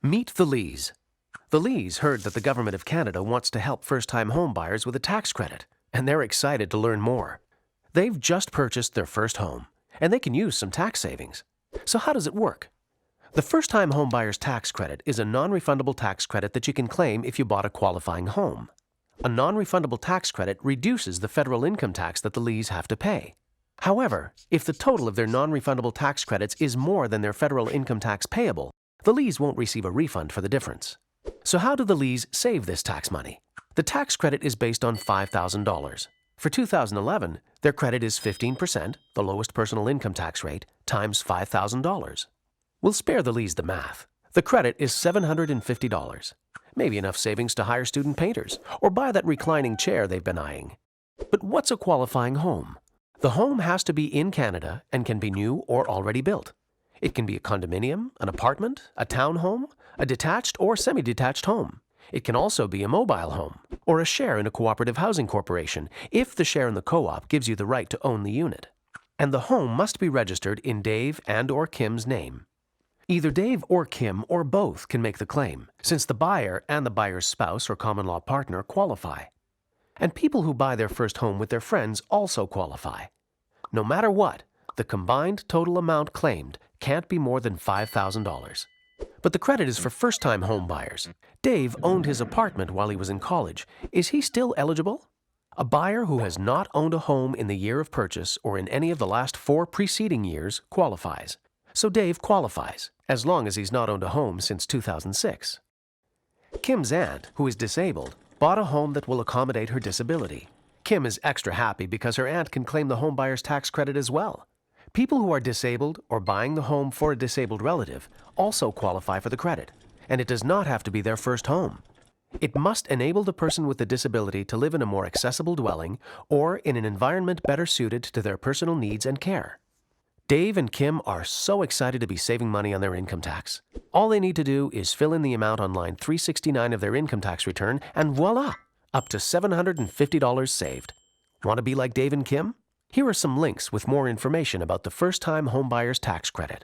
Meet the Lees. The Lees heard that the Government of Canada wants to help first-time home buyers with a tax credit, and they're excited to learn more. They've just purchased their first home, and they can use some tax savings. So how does it work? The first-time home buyer's tax credit is a non-refundable tax credit that you can claim if you bought a qualifying home. A non-refundable tax credit reduces the federal income tax that the Lees have to pay. However, if the total of their non-refundable tax credits is more than their federal income tax payable, the Lees won't receive a refund for the difference. So how do the Lees save this tax money? The tax credit is based on $5,000. For 2011, their credit is 15%, the lowest personal income tax rate, times $5,000. We'll spare the Lees the math. The credit is $750. Maybe enough savings to hire student painters or buy that reclining chair they've been eyeing. But what's a qualifying home? The home has to be in Canada and can be new or already built. It can be a condominium, an apartment, a townhome, a detached or semi-detached home. It can also be a mobile home or a share in a cooperative housing corporation if the share in the co-op gives you the right to own the unit. And the home must be registered in Dave and/or Kim's name. Either Dave or Kim or both can make the claim, since the buyer and the buyer's spouse or common-law partner qualify. And people who buy their first home with their friends also qualify. No matter what, the combined total amount claimed can't be more than $5,000. But the credit is for first-time home buyers. Dave owned his apartment while he was in college. Is he still eligible? A buyer who has not owned a home in the year of purchase or in any of the last 4 preceding years qualifies. So Dave qualifies, as long as he's not owned a home since 2006. Kim's aunt, who is disabled, bought a home that will accommodate her disability. Kim is extra happy because her aunt can claim the home buyer's tax credit as well. People who are disabled or buying the home for a disabled relative also qualify for the credit, and it does not have to be their first home. It must enable the person with the disability to live in a more accessible dwelling or in an environment better suited to their personal needs and care. Dave and Kim are so excited to be saving money on their income tax. All they need to do is fill in the amount on line 369 of their income tax return, and voila! Up to $750 saved. Want to be like Dave and Kim? Here are some links with more information about the first-time homebuyer's tax credit.